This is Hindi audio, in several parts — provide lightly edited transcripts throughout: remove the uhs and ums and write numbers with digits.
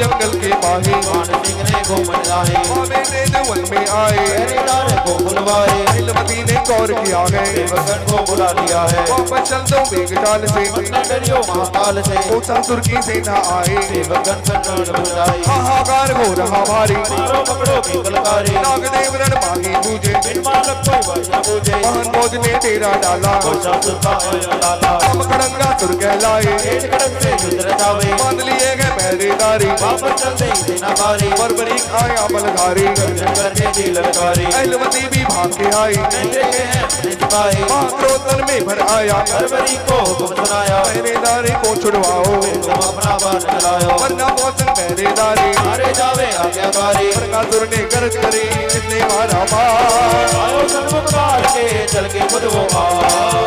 जंगल के माही मान सिंह ने घूमन जाए मेरे वन में आए पहरेदार को बुलवाए नीलमती ने गौर किया है सेवकन को बुला लिया है वापस चल दो मेघटाल से मत न डरियो महाकाल से वो संतुर की सेना आए सेवकन कन्नड़ बुझाई हाहाकार हो रहा भारी मारो पकड़ो की कलकारी नागदेव रण मांगी पूजे बिन मालक कोई वजह पूजे महन मौज ने डेरा डाला सुरता लाला हम खड़ंगा सुर कहलाए पेट कड़क से युद्ध रचावे मान लिए गए पहरेदारी वापस चलते ही सेना भारी बर्बरीक आया बलधारी गर्जन करके दी ललकारी अहलवती भी भाग के आई नंगे के हैं अपने सिपाही महाक्रोधन में भर आया बर्बरी को हुक्म सुनाया पहरेदारी को छुड़वाओ तुम अपना बाण चलायो वरना मौसम पहरेदारी मारे जावे आज्ञाकारी बरकासुर ने गर्ज करी इसने मारा मार आयो सन्मुख मार के चल के खुद वो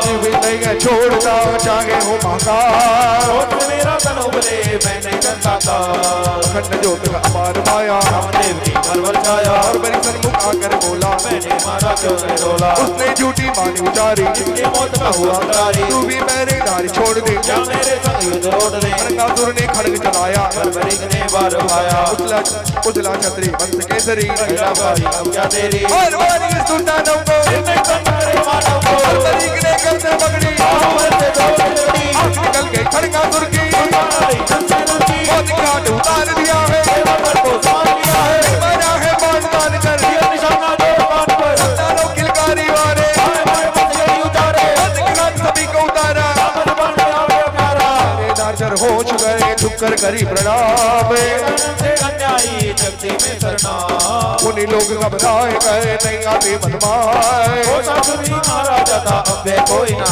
जीव नहीं है छोड़ता चाहे हो महाकाल रोट मेरा तन उबले मैंने जनता का खंड जोत का अपार माया रामदेव की परवल छाया और बड़ी सन्मुख आकर बोला मैंने मारा क्यों नहीं डोला उसने झूठी मानी उचारी जिसके मौत का हुआ करारी तू भी पहरेदारी छोड़ दे क्या मेरे संग युद्ध रोड ले बरकासुर ने खड़ग चलाया बर्बरी ने बार भाया उजला छतरी वंश केसरी मेरा भाई अब क्या तेरी और वारी सुल्तानों को जिसने कंकरे मानव को बर्बरी ने करते पकड़ी से दो लड़ी आंख निकल गई खड़गासुर की हमारी धनसे नदी बहुत घाट उतार दिया है सेवकर को साथ लिया है मरा है बाण बाण कर ये निशाना दो कान पर सुल्तानों किलकारी वारे आए मारे बंद गई उतारे बहुत घाट सभी को उतारा दामन बन गया वे प्यारा पहरेदार चर होश गए झुककर करी प्रणाम से अन्यायी जगती में सरना उन्हीं लोग घबराए गए नहीं आते मनमाए वो सासुरी मारा जाता अबे कोई ना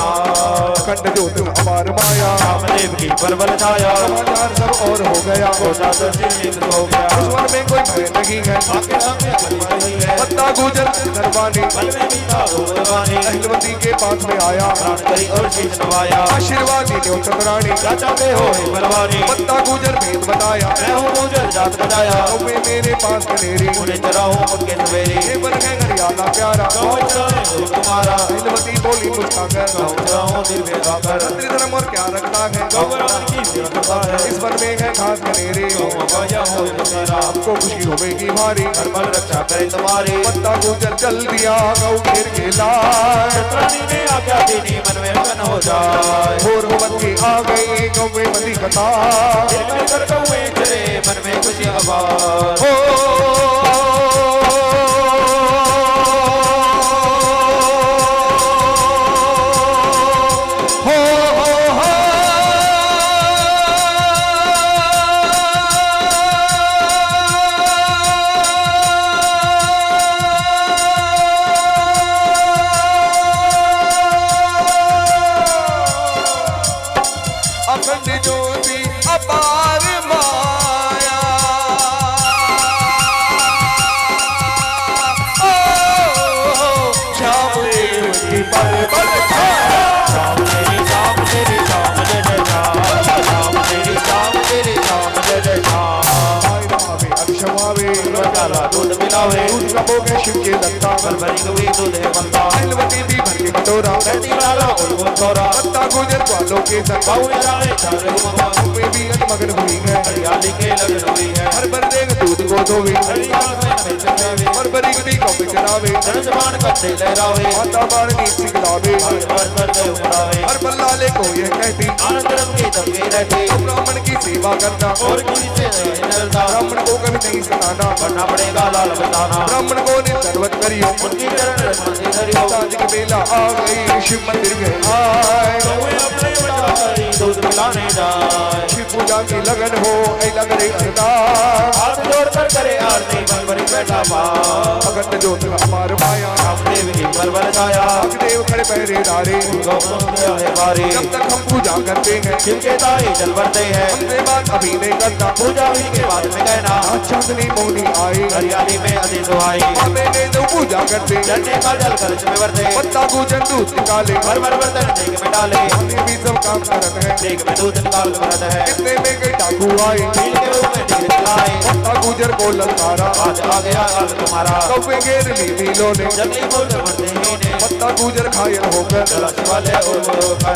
खंड जोत अपार माया रामदेव की परवल छाया समाचार सब और हो गया वो सासुर जी हो गया स्वर में कोई भय नहीं है आके आके खड़ी नहीं है पत्ता गुजर दरबानी बल में भी था वो बलवानी अहलवती के पास में आया प्राण करी और शीश नवाया आशीर्वाद दी चतुरानी क्या चाहते हो हे बलवानी पत्ता गुजर भेद बताया मैं हूँ गुजर जात बजाया वे मेरे पास कनेरी उन्हें चराहूँ उनके सवेरी ये बन है हरियाणा प्यारा गाँव चराने हो तुम्हारा अहलवती बोली मुस्काकर गाँव चराहूँ दिल में गाकर क्षत्रिय धर्म और क्या रखता है गौरान की सिरता है इस वन में है घास कनेरी गाँव गाया हो तुम्हारा आपको खुशी होगी भारी हरमल रक्षा करे तुम्हारी पत्ता गुजर चल दिया गौ घेर के लाए रानी ने आज्ञा दीनी मन में मगन हो जाए भोर होवती आ गई गौ में बंदी कथा दिल में कर गौए चले मन में खुशी आवाज हो अखंड ज्योति अपार माया श्याम देव की परवल शाम तेरी शाम तेरी शाम जय जय शाम तेरी शाम तेरी शाम जय जय शाम अक्षमावे बचाला दूध मिलावे दूध का भोग है शिव के दत्ता बरबरी गवी दूध है बंदा अहलवती भी भर के कटोरा कहती लाला उनको तोरा पत्ता गुजर वालों के संग बाउल जाए चारे ममा वे भी अनमगन हुई है हरियाली के लगन हुई है हर बंदे दूध को धोवे हरियाल में नवे चढ़ावे और बरी भी कौ चढ़ावे धन जबान करते लहरावे माता बाण नीच सिखलावे पर करते उड़ावे हर बल्लाले को ये कहती आनंद रंग के दबे रहते ब्राह्मण की सेवा करना और किसी से नहीं डरता ब्राह्मण को कभी नहीं सताना बनना पड़ेगा लाल बताना ब्राह्मण को निर्धनवत करियो उनकी चरण रत्न धरियो साज की बेला आ गई शिव मंदिर में आए गौए अपने बचा करी दूध पिलाने जाए शिव पूजा की लगन हो ऐला करे अरदास हाथ जोड़कर करे आरती बरबरी बैठा पा अगत जोत अपार माया रामदेव की परवल छाया देव खड़े पहरे डारे गौतम है बारी जब तक हम पूजा करते हैं शिव के ताई जल भरते हैं हमसे बात अभी नहीं करता पूजा हुई के बाद में कहना चांदनी मोनी आई हरियाली में अति सुहाई मैंने तो पूजा करते झंडे का जल कलश में भरते पत्ता गुजर दूध निकाले भर भर बर्तन देख में डाले हमने भी सब काम करत है देख में दूत निकाल भरत है इतने में कई डाकू आए भीड़ के रूप में तीर चलाए मत्ता गुजर को ललकारा आज आ गया काल तुम्हारा कौवे घेर ली नीलों ने जंगली बोल मरते ही ने मत्ता गुजर घायल होकर तलाश वाले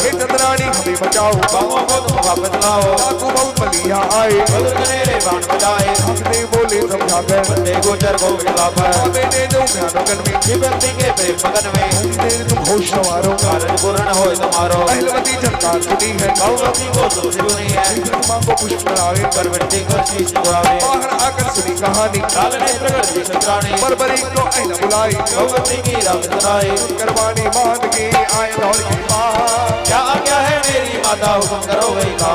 हे चंद्राणी हमें बचाओ बाहों को तुम वापस लाओ डाकू बहुत बलिया आए बदल करेरे बाण बजाए हंसते बोले समझाकर बंदे गोचर को बिठला पर मैंने जो भयानकन में शिवभक्ति के प्रेम मगन में तेरे तुम होश सवारों कारण पूर्ण हो तुम्हारो पहलवती झलकार सुनी है गौवती को तो सुनी है माँ को पुष्प करावे परवृत्ति को शीश दुआवे बाहर आकर सुनी कहानी काल ने प्रगट की संक्राणी बरबरी को अहला बुलाई गौवती की राम सुनाई करवानी मान के आए दौड़ के पास क्या आज्ञा है मेरी माता हुक्म करो वही का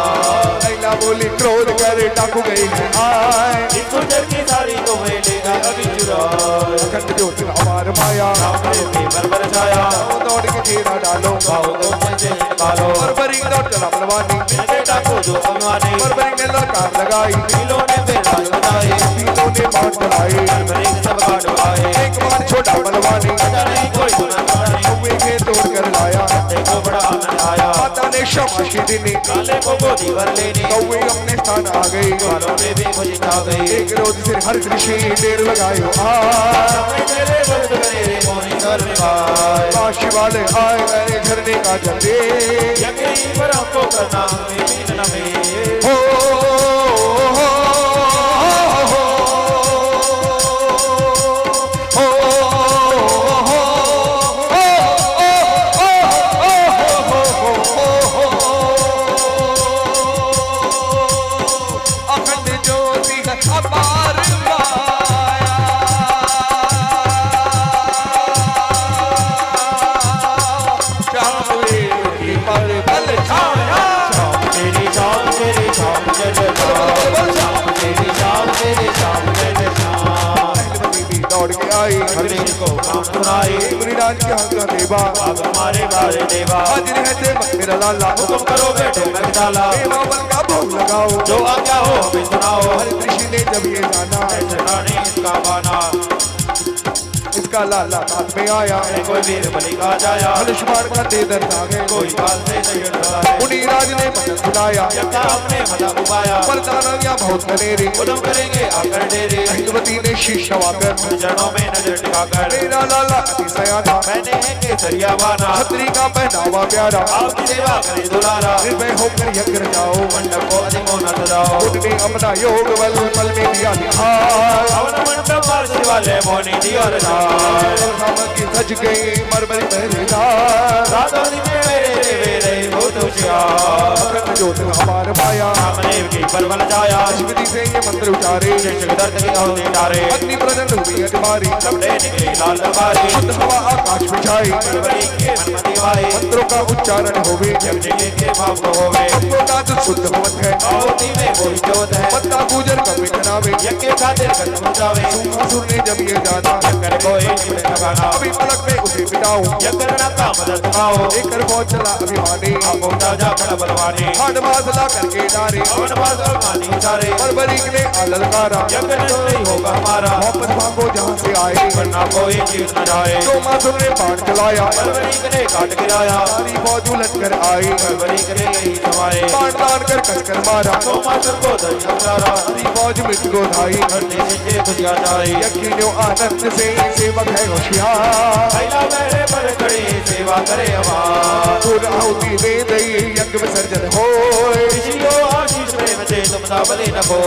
अहला बोली क्रोध कर डाकू गई है आए इस गुजर की सारी तुम्हें लेगा अभी चुराए अखंड ज्योति हमार माया राम प्रेम की बरबर छाया दौड़ के घेरा डालो बाहों को मुझे निकालो बरबरी दौड़ चला बलवानी मेरे डाको जो अभिमानी बरबरी ने ललकार लगाई तीलों ने फिर राज बताए तीनों ने बाण चलाए बरबरी के सब काट उड़ाए एक बार छोटा बलवानी पता नहीं कोई गुना नहीं कौवे के तोड़ कर लाया देखो बड़ा आनंद आया माता ने शाबाशी देनी काले को गोदी भर लेनी कौवे अपने स्थान आ गई वालों ने भी खुशी खा गई एक रोज सिर हर कृषि ढेर लगायो समय तेरे दर्द करेरे मोनी कर निभाए काशी वाले आए मेरे झरने का जले यकीन पर हमको करना हमें बीन न में हो अखंड ज्योति अपार माया चाहे की पर बल छाया तेरी शाम जय शाम शाम तेरी शाम जय शाम बीबी दौड़ के आई हरे को नाम सुनाए मुनिराज के हंगा देवा अब हमारे बारे देवा हाजिर है ते मेरा लाला हुक्म करो बेटे मैं डाला देवा बल का भोग लगाओ जो आज्ञा हो हमें सुनाओ हर ऋषि ने जब ये जाना ऐसे रानी इसका बाना इसका लाला हाथ में आया कोई वीर बलि का जाया धनुष्मान का दे दर्द आ गए कोई काल से नहीं डरा है मुनिराज ने मदद बुलाया यज्ञ हमने मजा उबाया परदानियां बहुत कनेरी उदम करेंगे आकर डेरे हिंदवती ने शीश नवाकर चरणों में नजर टिकाकर मेरा लाला अति सयाना मैंने है केसरिया बाना छतरी का पहनावा प्यारा आपकी सेवा करे दुलारा निर्भय होकर यज्ञ जाओ मंडप को अधिको न सजाओ उनने अपना योग बल बल में दिया निहार हवन मंडप मार्ग वाले मोनी दी और की सज गई मरमरी पहरेदार रातों दिन में मेरे देवे बहुत होशियार अखंड ज्योति हमार माया रामदेव की परवल जाया अश्वती से ये मंत्र उचारे शिक्षक दर्द की होते डारे अग्नि प्रदंड हुई अटमारी लपटे निकली लाल दरबारी शुद्ध हवा आकाश में छाई परवरी के मनमति वाए मंत्रों का उच्चारण होवे जगजे के भाव को होवे सबको का तो शुद्ध भवत है आहुति में कोई जोत है पत्ता पूजन का मिटनावे यज्ञ खातिर कदम उठावे असुर ने जब ये जाना कर कोई निमट लगाना अभी पलक में उसे मिटाओ यज्ञ करना का मदद खाओ लेकर बहुत चला अभिमानी आपो राजा बड़ा बलवानी हाड मासला करके डारे पवन पास मानी उतारे बरबरी ने अललकारा यज्ञ नहीं होगा हमारा वापस भागो जहाँ से आए वरना कोई जीत न जाए जो मासुर ने बाण चलाया परवरी ने काट गिराया सारी फौज उलट कर आई परवरी ने यही समाए बाण तान कर कसकर मारा तो मास्टर को दर्द समझारा सारी फौज मृत को धाई करने से खुदिया जाए यकीनो आनंद से सेवक है होशियार पहला मेरे पर खड़ी सेवा करे हमार पूर्ण आहुति दे दई यज्ञ विसर्जन होए किसियो आशीष प्रेम से तुम सा बलि न को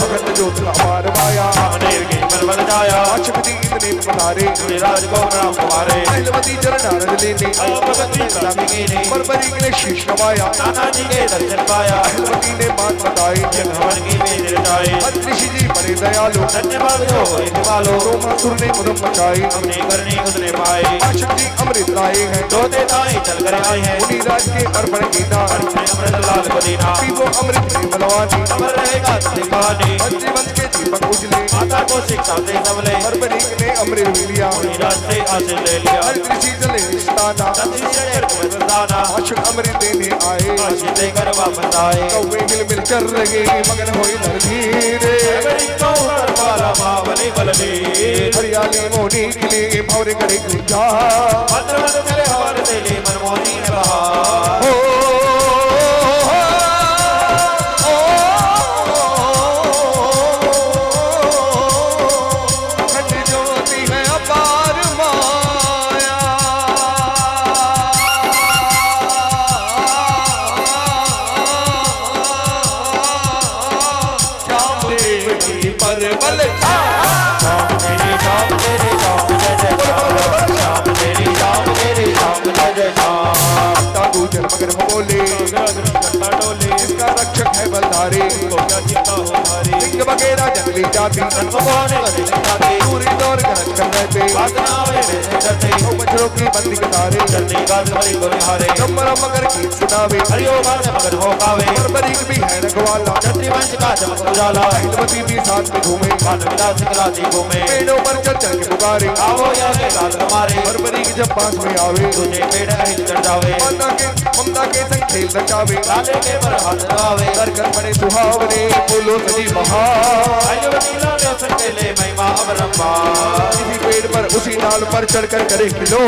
अखंड ज्योति हमार माया रामदेव की परवल जाया अशक्ति इतने पधारे राज को राम कुमारे पहलवती चरण नारद लेने भगवती सलामी बरबरी ने शीश नवाया नाना जी के दर्शन पाया पहलवती ने मान बताई जग हवन की मेजर जाए ऋषि जी बड़े दयालु धन्यवाद हो एक बालो सोमासुर ने उदम मचाई हमने करनी उसने पाए शक्ति अमृत लाए हैं दोते ताई चल कर आए हैं मुनिराज के अर्पण कीना अमृत लाल को देना पीवो अमृत में बलवानी अमर रहेगा तेरी कहानी पंचवंश के दीपक उजले माता को शिक्षा दे सबले बरबरी ने अमृत भी लिया मुनिराज से आशीष ले लिया हर ऋषि चले रिश्ताना सती चढ़े तुम्हें संताना अशुक अमृत देने आए आशीष देकर वापस आए कौवे हिल मिल कर रहे मगन होई धीरे मेरी तो हर वाला मावली बलवीर हरियाली मोनी खिले भौरे करे गुंजा मंत्र मंत्र चले हमारे दिली मनमोहनी ने बहा हो सिंह वगैरह जंगली जाति दूरी दौर गरज कर रहते मछरों की बंदी कतारे नंबर मगर गीत सुनावे बरीक भी है रखवाला हिंदवती भी साथ में घूमे पेड़ों पर चल चल के पुकारे बरीक जब पास में आवे ममता के संग खेल नचावे कर कर बड़े सुहावने बोलो सजी किसी पेड़ पर उसी डाल पर चढ़कर करे किलो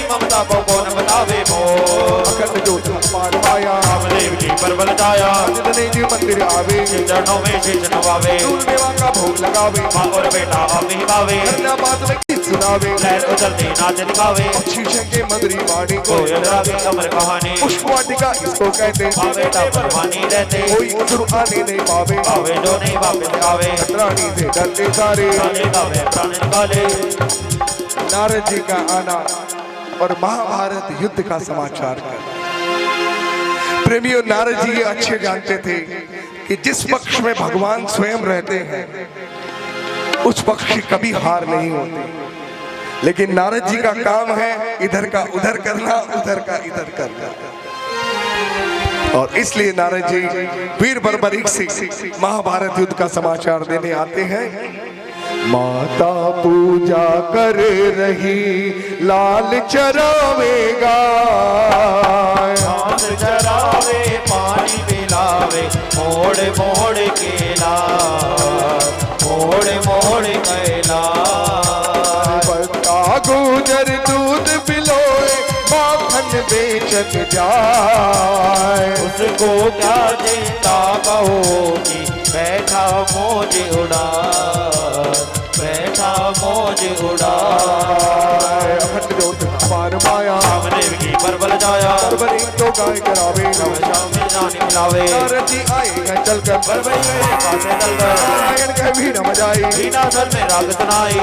ममता को कौन बतावे अखंड ज्योति पार पाया रामदेव की परबल जाया जितने जी मंदिर आवे चरणों में शीश नवावे दूध मेवा का भोग लगावे माँ और बेटा आप ही गावे करना बात में गीत सुनावे लहर उछलती नाच दिखावे शीशे के मधुरी वाणी कोयल रागे अमर कहानी पुष्प वाटिका इसको कहते माँ बेटा परवानी रहते कोई उधर आने नहीं पावे आवे जो नहीं वापस आवे रानी से डरते सारे गाने गावे प्राण निकाले नारद जी का आना और महाभारत युद्ध का समाचार कर प्रेमियों नारद जी ये अच्छे जानते थे कि जिस पक्ष में भगवान स्वयं रहते हैं उस पक्ष की कभी हार नहीं होती, लेकिन नारद जी का काम है इधर का उधर करना, उधर का इधर करना। और इसलिए नारद जी वीर बर्बरीक से महाभारत युद्ध का समाचार देने आते हैं। माता पूजा कर रही लाल चरावेगा, चरावे पानी पिलावे मोड़ मोड़ केला मोड़ मोड़ कैला बता गुजर दूध पिलोए माखन बेचन जाए। उसको क्या चिंता कहोगी बैठा मौज उड़ा बैठा मौज उड़ा पार माया रामदेव की परबल जाया बर्बरीक तो गाय करावे शाम में जानी मिलावे नारद जी आएगा चलकर बरबई पासे दलकर नारायण का भी न मजाई बीना सर में राग सुनाई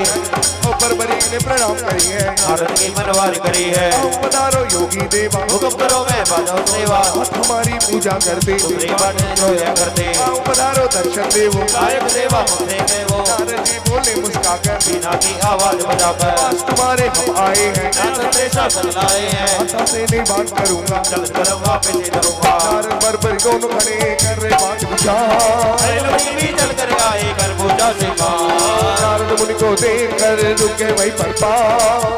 और बर्बरीक ने प्रणाम करी है नारद की मनवारी करी है पधारो योगी देवा हुक्म करो मैं बाजो सेवा हमारी पूजा करते तुम्हारी बातें जोया करते पधारो दर्शन देवो गायक देवा मुझे में वो नारद जी बोले मुस्काकर बीना की आवाज बजाकर आज तुम्हारे हम आए हैं नारद से शासन लाए हैं माता से नहीं बात करूंगा चल करूंगा पीछे करूंगा नारद बर्बर दोनों खड़े कर रहे बात बुझा भी चल कर आए कर पूजा से नारद मुनि को देख कर रुके वही पर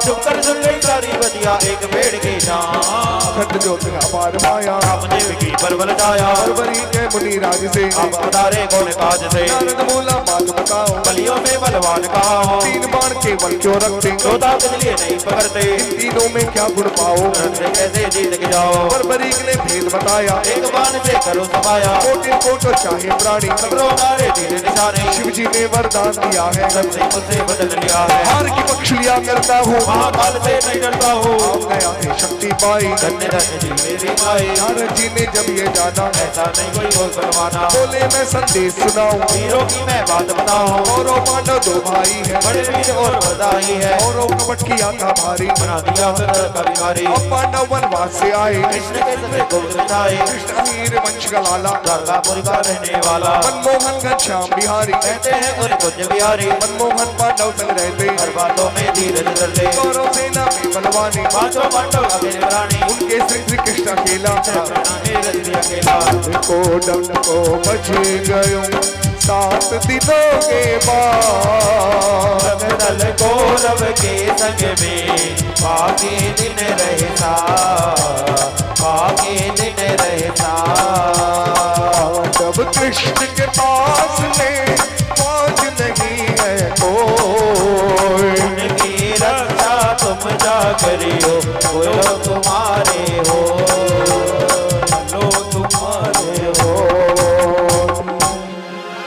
चुप कर सुन गई सारी बतिया एक पेड़ की खंड ज्योति अपार माया रामदेव की परबल जाया बर्बरी के मुनि राज से आप अवतारे कौन काज से नारद बोला बात बताओ बलियों में बलवान कहा हो तीन बाण केवल क्यों रखते जोता के लिए नहीं पकड़ते तीनों में क्या गुण पाओ से कैसे जीत के जाओ बर्बरीक ने भेद बताया एक बाण से करो समाया कोटि कोट चाहे प्राणी सबरो नारे तीर निशाने शिव जी ने वरदान दिया है सबसे मुझसे बदल लिया है हार की पक्ष लिया करता हूँ महाकाल से नहीं डरता हूँ गया है शक्ति पाई धन्य धन्य जी मेरी माई नारद जी ने जब ये जाना ऐसा नहीं कोई बोल बनवाना बोले मैं संदेश सुनाऊं वीरों की मैं बात बताऊं कौरव पांडव दो भाई है बड़े वीर और बधाई है कौरव कपट किया था भारी बना दिया फिर कविकारी अब पांडव वनवास से आए कृष्ण के से गोविंद जाए कृष्ण वीर वंश का लाला दुर्गापुर का रहने वाला मनमोहन घनश्याम बिहारी कहते हैं उन कुंज बिहारी मनमोहन पांडव संग रहते हर बातों में धीरज धरते कौरव सेना में बलवानी पांचों पांडव अकेले प्राणी उनके श्री कृष्ण अकेला अकेला को डंड को बच गयो 7 दिनों के बाद दल कौरव के संग में बाकी दिन रहता बाकी दिन रहता जब कृष्ण के पास में पहुंच नहीं है कोई उनकी रक्षा तुम जा करियो बोलो तुम्हारे हो बोलो तुम्हारे हो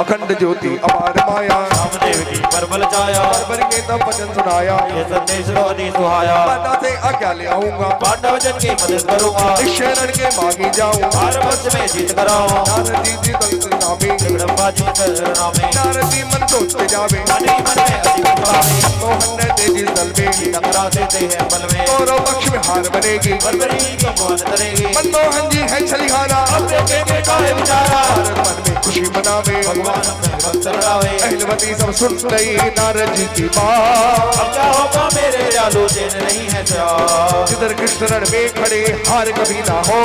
अखंड अखंड ज्योति अपार माया, रामदेव की परबल छाया, बरबर के तब वचन सुनाया, ये संदेश लो अति सुहाया, माता से आज्ञा ले आऊंगा, पांडव जन की मदद करूंगा, इस शरण के मांगी जाऊं, हर वंश में जीत कराऊं, नारद जी जी दल नामे, जगदम्बा जी करना में, नारद जी मन सोचते जावे, मन ही मन में अति बुलावे, मोहन ने तेजी दल में, टकरा देते हैं बल में, कौरव पक्ष में हार बनेगी, बरबरी की कौन करेगी, मनमोहन जी है छलिहारा, अब देखेंगे काहे बेचारा, भारत मन में खुशी मनावे, भगवान में भक्त लड़ावे, अहिलवती सब सुन गई नारद जी की बात, अब क्या होगा मेरे लालू देन नहीं है प्यार, जिधर कृष्ण रण में खड़े हार कभी ना हो,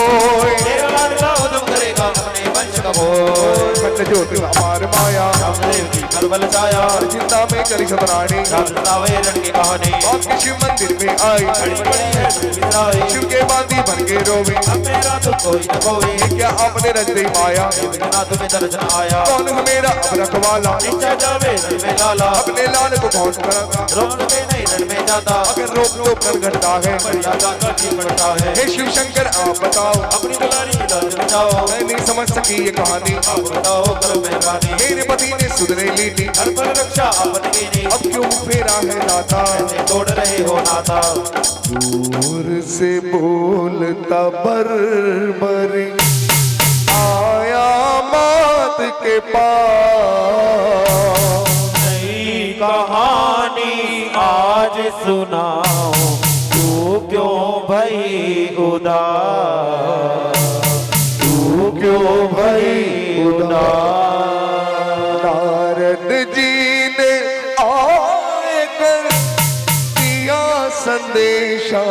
तेरा लाडला उद्यम करेगा अपने वंश का भोज, अखंड ज्योति अपार माया, रामदेव की परबल छाया, चिंता में चली सतरानी, रामदावे रण की कहानी, बाप के शिव मंदिर में आई, बड़ी बड़ी है बिसराई, शिव के बांधी बन के रोवे, अब मेरा तो कोई न कोई, क्या आपने रच दी माया, बिना तुम्हें दर्शन आया, कौन है मेरा अब रखवाला, नीचा जावे रण में लाला, अपने लाल को कौन करेगा, रोक में नहीं रण में जाता, अगर रोक तो कर घटता है, बढ़िया जाकर जी बढ़ता है, हे शिव शंकर आप बताओ, अपनी दुलारी लाज बचाओ, मैं नहीं समझ सकी ये कहानी, आप बताओ करो मेहरबानी, मेरे पति ने सुधरे ली थी, हर पर रक्षा आपन की नी, अब क्यों फेरा है नाता, ऐसे तोड़ रहे हो नाता, दूर से बोलता बरबरी आया मात के पास, नई कहानी आज सुनाओ, तू क्यों भई उदास, तू क्यों भई उदास, नारद जी ने आए कर दिया संदेशा,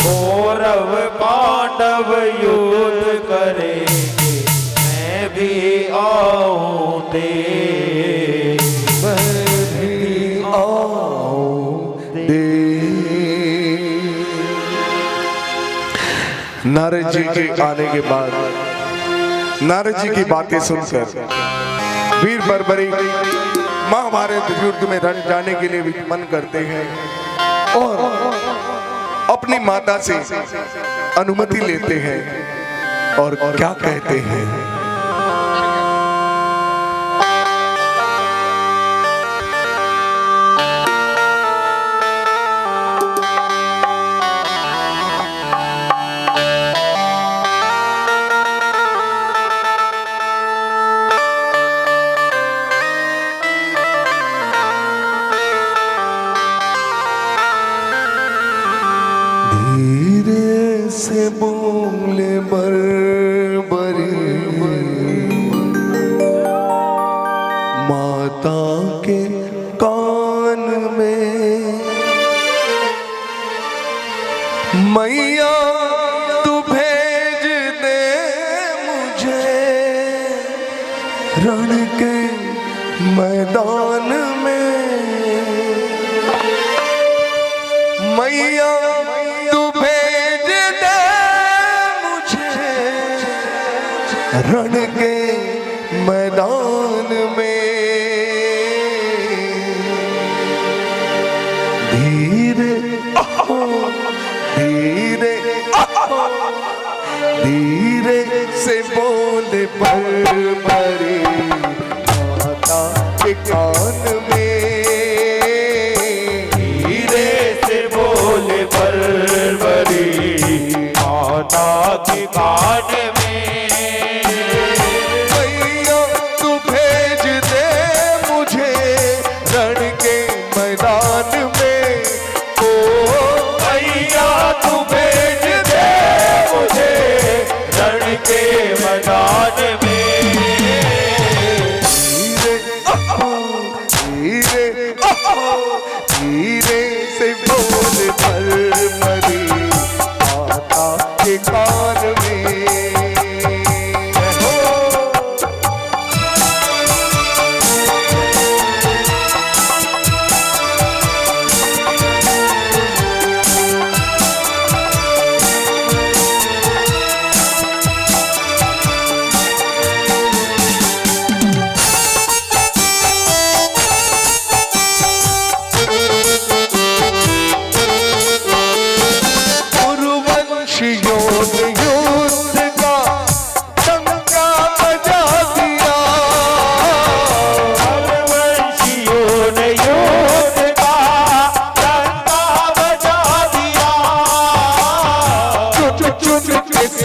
कौरव पांडव युद्ध करेंगे, मैं भी आऊं दे, मैं भी आऊं दे। नारद जी के आने के बाद नारद जी की बातें सुनकर वीर बरबरी महाभारत युद्ध में रण जाने के लिए भी मन करते हैं और अपनी माता से अनुमति लेते हैं और क्या कहते हैं, धीरे से बोले बरबरी माता के कान में, मैया तू भेज दे मुझे रण के मैदान में, मैया तू भेज दे मुझे रण के मैदान में, धीरे धीरे धीरे से बोले बरबरी माता के कान में, धीरे से बोले बरबरी माता के कान में, मैया तू भेज दे मुझे रण के मैदान में, ओ मैया तू भेज दे मुझे रण के मैदान में, धीरे धीरे से बोल बरबरी माता के कान में, युद्ध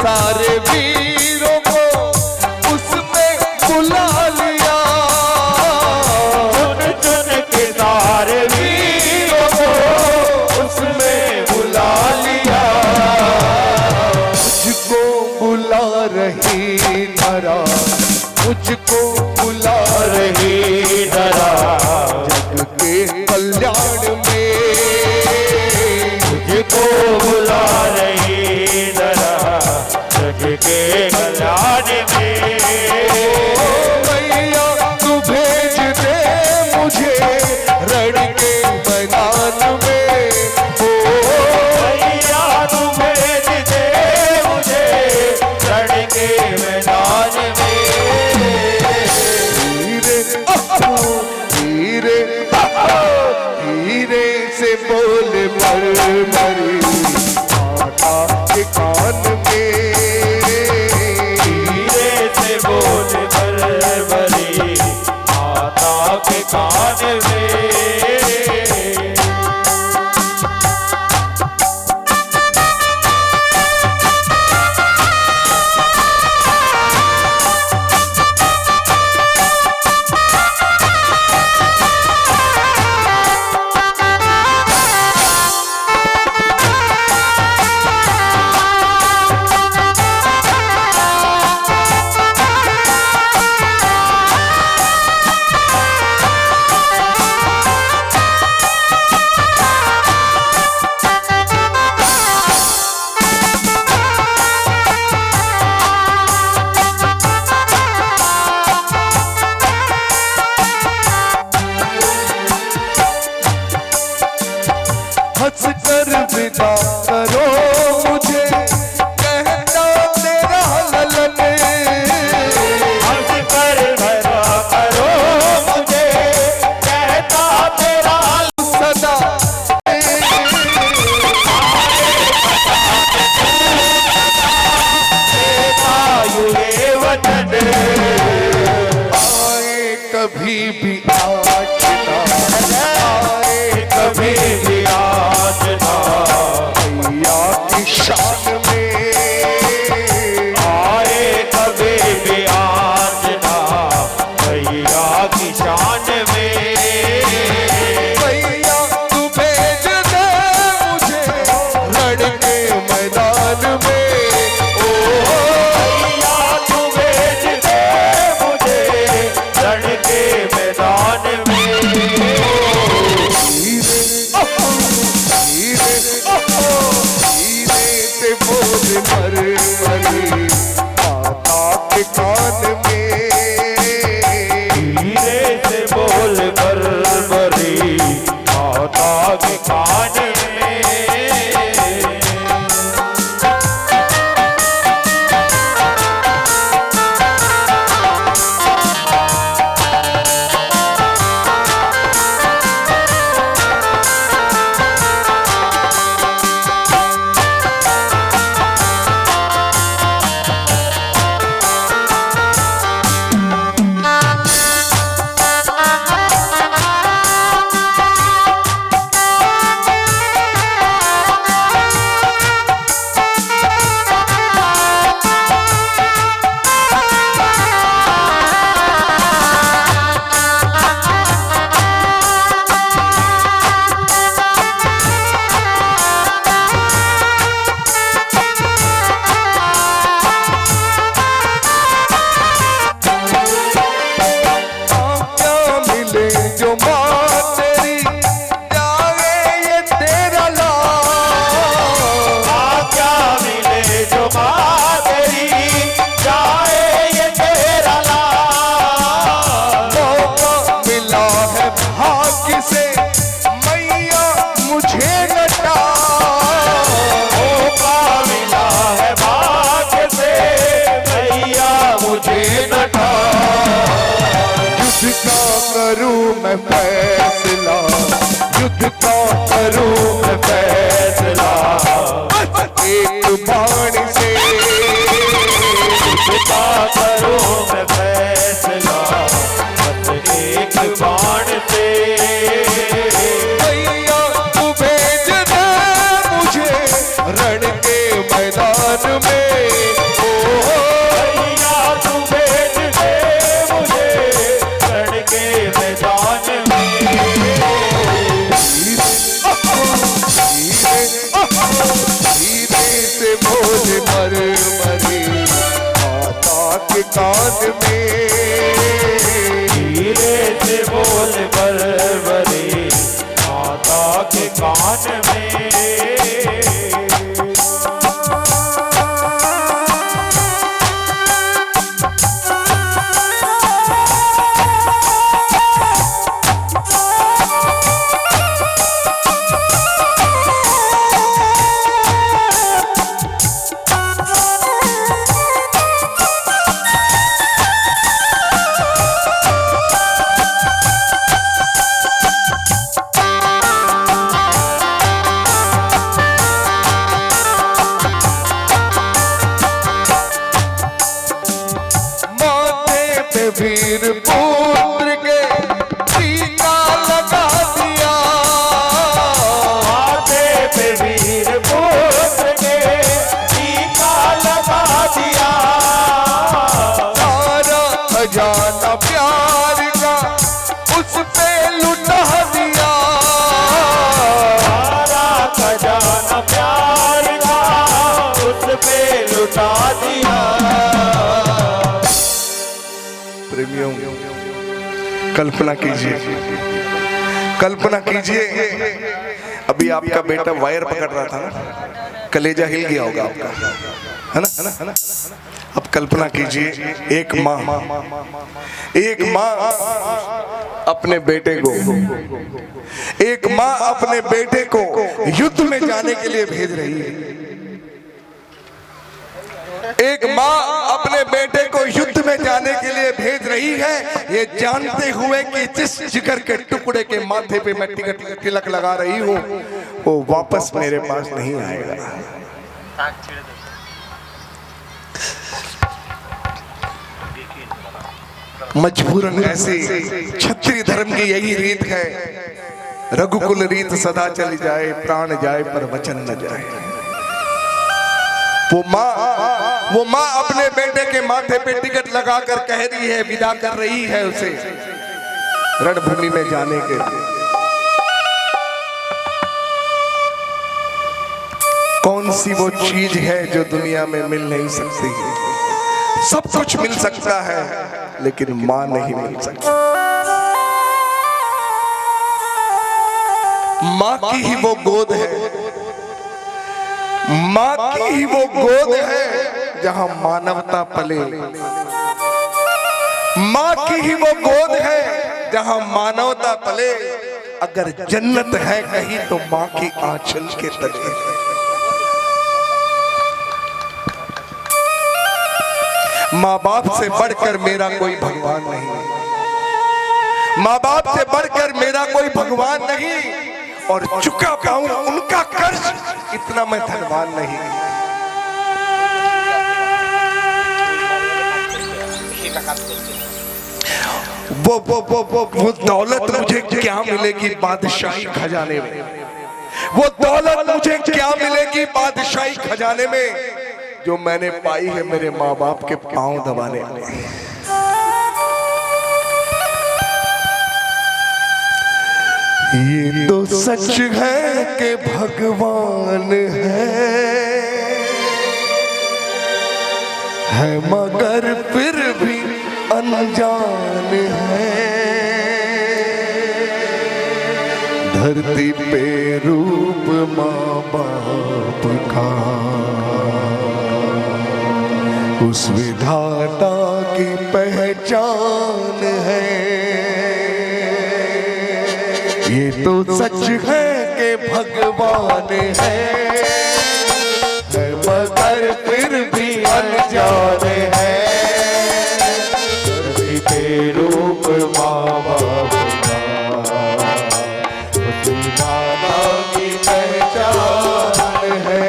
सारे वीरों को उसमें बुला लिया, चुन चुन के सारे वीरों को उसमें बुला लिया। मुझको बुला रही धरा, मुझको बुला रही धरा, जग के कल्याण में, मुझको बुला रही धरा, जग के कल्याण में। मैया तू भेज दे मुझे रण के मैदान में, मैया तू भेज दे मुझे रण के मैदान में। हीरे हीरे से बोल मर मरी माता के कान में, हीरे से बोल बरबरी माता के कान में। हंस कर विदा करो मुझे कहता तेरा ललन, हंस कर भरा करो मुझे कहता तेरा सदा ये वचन आए कभी भी आज ना आए कभी भी आज ना, मैया की शान में, आए कभी भी आज ना, भैया की शान में। मैया तू भेज दे मुझे रण के मैदान में, भैया तू भेज दे मुझे रण के मैदान में। हीरे से बोल मर मरी माता के कान में, हीरे से बोल बरबरी माता के कान में। मैं फैसला, युद्ध का करूं मैं फैसला, एक बाण से युद्ध का करूं मैं फैसला, एक बाण से। भैया तू भेज दे मुझे रण के मैदान में, से बोल मरमरी माता के कान में, धीरे से बोल मरमरी माता के कान में। वीर पुत्र के टीका लगा दिया, माथे पे वीर पुत्र के टीका लगा दिया। सारा खजाना प्यार का उस पे लुटा दिया, सारा खजाना प्यार का उस पे लुटा दिया। प्रेमियों कल्पना कीजिए, कल्पना कीजिए, अभी आपका बेटा वायर पकड़ रहा था ना, कलेजा हिल गया होगा आपका, है ना? अब कल्पना कीजिए एक माँ अपने बेटे को, एक माँ अपने बेटे को युद्ध में जाने के लिए भेज रही है। एक माँ अपने बेटे को युद्ध में जाने के लिए भेज रही है, ये जानते हुए कि जिस जिगर के टुकड़े के माथे पे मैं तिलक लगा रही हूँ वो वापस मेरे पास नहीं आएगा। मजबूरन ऐसी क्षत्रिय धर्म की यही रीत है, रघुकुल रीत सदा चली जाए, प्राण जाए पर वचन न जाए। वो माँ अपने बेटे के माथे पे टिकट लगाकर कह रही है, विदा कर रही है उसे रणभूमि में जाने के लिए। कौन सी वो चीज है जो दुनिया में मिल नहीं सकती? सब कुछ मिल सकता है लेकिन माँ नहीं मिल सकती। माँ की ही वो गोद है, माँ की ही वो गोद है जहां मानवता पले, माँ की ही वो गोद है जहां मानवता पले। अगर जन्नत है कहीं तो माँ की आंचल के तले। माँ बाप से बढ़कर मेरा कोई भगवान नहीं, माँ बाप से बढ़कर मेरा कोई भगवान नहीं, और चुका पाऊं उनका कर्ज इतना मैं धनवान नहीं। वो दौलत मुझे क्या मिलेगी बादशाही खजाने में, वो दौलत मुझे क्या मिलेगी बादशाही खजाने में जो मैंने पाई है मेरे माँ बाप के पांव दबाने में। ये तो सच है कि भगवान है मगर फिर भी अनजान है। धरती पे रूप माँ बाप का उस विधाता की पहचान है। ये तो सच है कि भगवान है मगर फिर भी अनजान है। धरती पे रूप माँ बाप की पहचान है।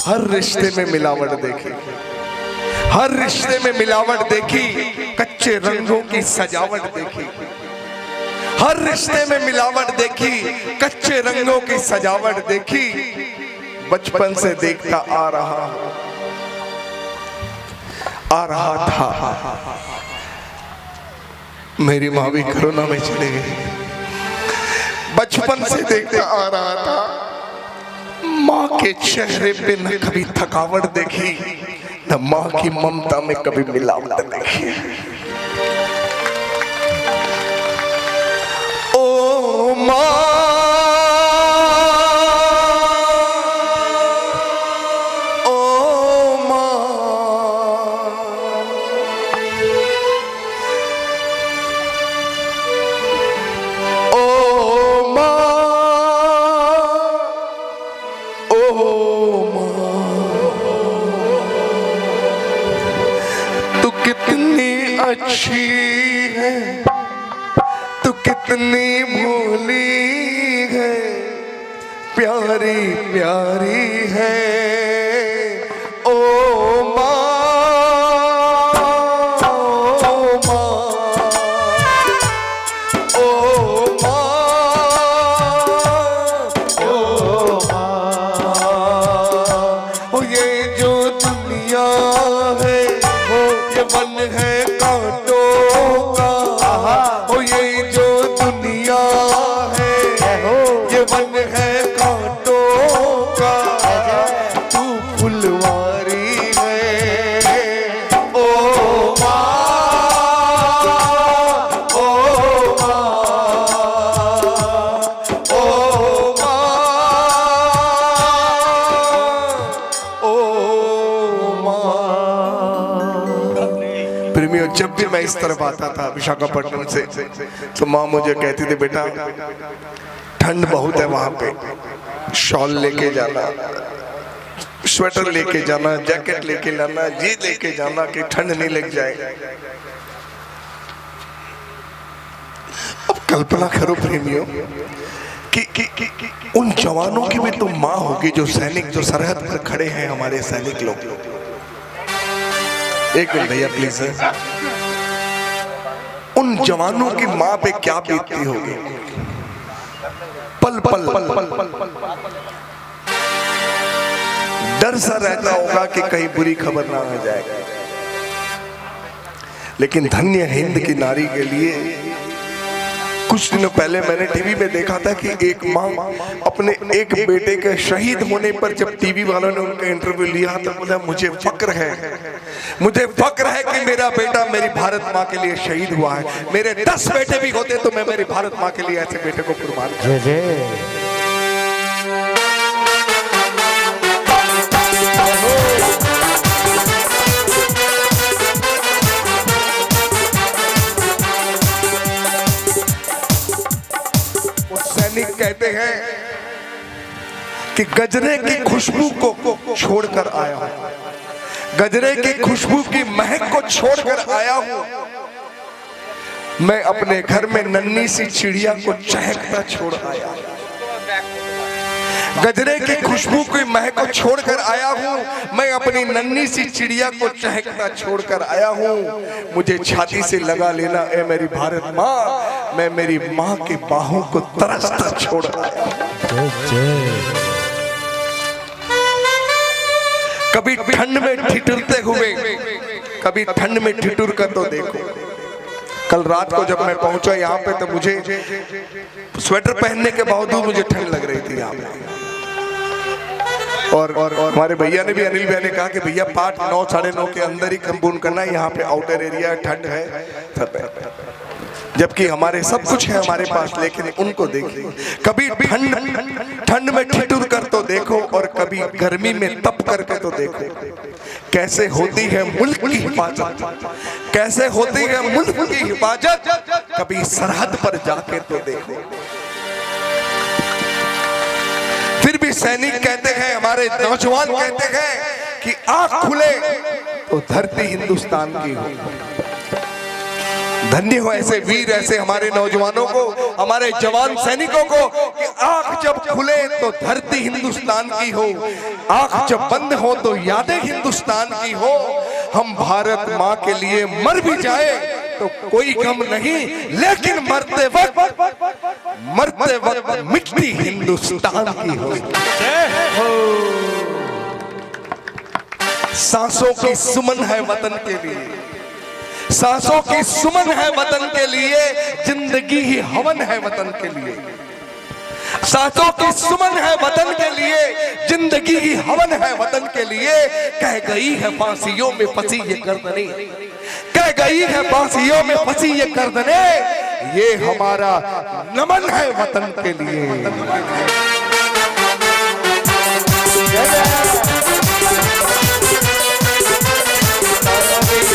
हर रिश्ते में मिलावट देखी, हर रिश्ते में मिलावट देखी, कच्चे रंगों की सजावट देखी। हर रिश्ते में मिलावट देखी, कच्चे रंगों की सजावट देखी। बचपन से देखता आ रहा था। मेरी माँ भी कोरोना में चली गई, बचपन से देखता आ रहा था, माँ के चेहरे पे न कभी थकावट देखी, न माँ की ममता में कभी मिलावट देखी। ओ माँ, ओ माँ, ओ माँ, ओ तू कितनी अच्छी है, तू कितनी भोली है, प्यारी प्यारी है। ओ माँ, ओ माँ, ओ माँ, ओ माँ। ओ ये जो दुनिया है ये मन है कांटों का, ओ ये जो दुनिया है ये मन है कांटों का, तू फुलवारी है। ओ माँ, ओ माँ, ओ माँ, ओ माँ। प्रेमियों, जब भी मैं इस तरफ आता था विशाखापट्टनम से, तो माँ मुझे कहती थी, बेटा ठंड बहुत है वहां पे, शॉल लेके जाना, स्वेटर लेके जाना, जैकेट लेके लाना, जी लेके जाना कि ठंड नहीं लग जाए। अब कल्पना करो प्रेमियों कि उन जवानों की भी तो माँ होगी, जो सैनिक, जो सरहद पर खड़े हैं, हमारे सैनिक लोग। एक मिनट भैया प्लीज। उन जवानों की माँ पे क्या बीतती होगी, पल पल डर सा रहता होगा कि कहीं बुरी खबर ना आ जाए। लेकिन धन्य हिंद की नारी के लिए कुछ दिनों पहले मैंने टीवी में देखा था कि एक माँ अपने एक बेटे के शहीद होने पर जब टीवी वालों ने उनका इंटरव्यू लिया तो बोला, मुझे फक्र है, मुझे फक्र है कि मेरा बेटा मेरी भारत माँ के लिए शहीद हुआ है। मेरे 10 बेटे भी होते तो मैं मेरी भारत माँ के लिए ऐसे बेटे को कुर्बान कर। सैनिक कहते हैं कि गजरे की खुशबू को छोड़कर आया हूं, गजरे की खुशबू की महक को छोड़कर आया हूं। मैं अपने घर में नन्ही सी चिड़िया को चहकता छोड़ आया, गजरे की खुशबू की महक को छोड़कर आया हूँ। मैं अपनी नन्ही सी चिड़िया को चहकता छोड़कर आया हूँ। मुझे छाती से लगा लेना ए मेरी भारत माँ, मैं मेरी माँ की बाहों को तरसता छोड़ आया। कभी ठंड में ठिठुरते हुए, कभी ठंड में ठिठुर कर तो देखो। कल रात को जब मैं पहुंचा यहाँ पे तो मुझे स्वेटर पहनने के बावजूद मुझे ठंड लग रही थी यहाँ पे। और हमारे भैया ने भी, अनिल भैया ने कहा कि भैया 8, 9, 9:30 के अंदर ही कंपून करना है, यहाँ पे आउटर एरिया ठंड है सब है। जबकि हमारे सब कुछ है हमारे पास, लेकिन उनको देखिए, कभी ठंड में ठिठुर कर तो देखो और कभी गर्मी में तप करके तो देखो। कैसे होती है मुल्क की हिफाजत, कैसे होती है मुल्क की हिफाजत, कभी सरहद पर जाके तो देखो। फिर भी सैनिक कहते हैं, हमारे नौजवान कहते हैं कि आंख खुले तो धरती हिंदुस्तान की हो। धन्य हो ऐसे वीर, ऐसे हमारे नौजवानों को, हमारे जवान सैनिकों को कि आंख जब खुले तो धरती हिंदुस्तान की हो, आंख जब बंद हो तो यादें हिंदुस्तान की हो। हम भारत माँ के लिए मर भी जाए तो कोई गम नहीं, लेकिन मरते वक्त मिट्टी हिंदुस्तान की हो। सांसों की सुमन है वतन के लिए, सांसों की सुमन है वतन के लिए, जिंदगी ही हवन है वतन के लिए। सासों की सुमन है वतन के लिए, जिंदगी की हवन है वतन के लिए। कह गई है फांसियों में फंसी ये गर्दने, कह गई है फांसियों में फंसी ये गर्दने, ये हमारा नमन है वतन के लिए।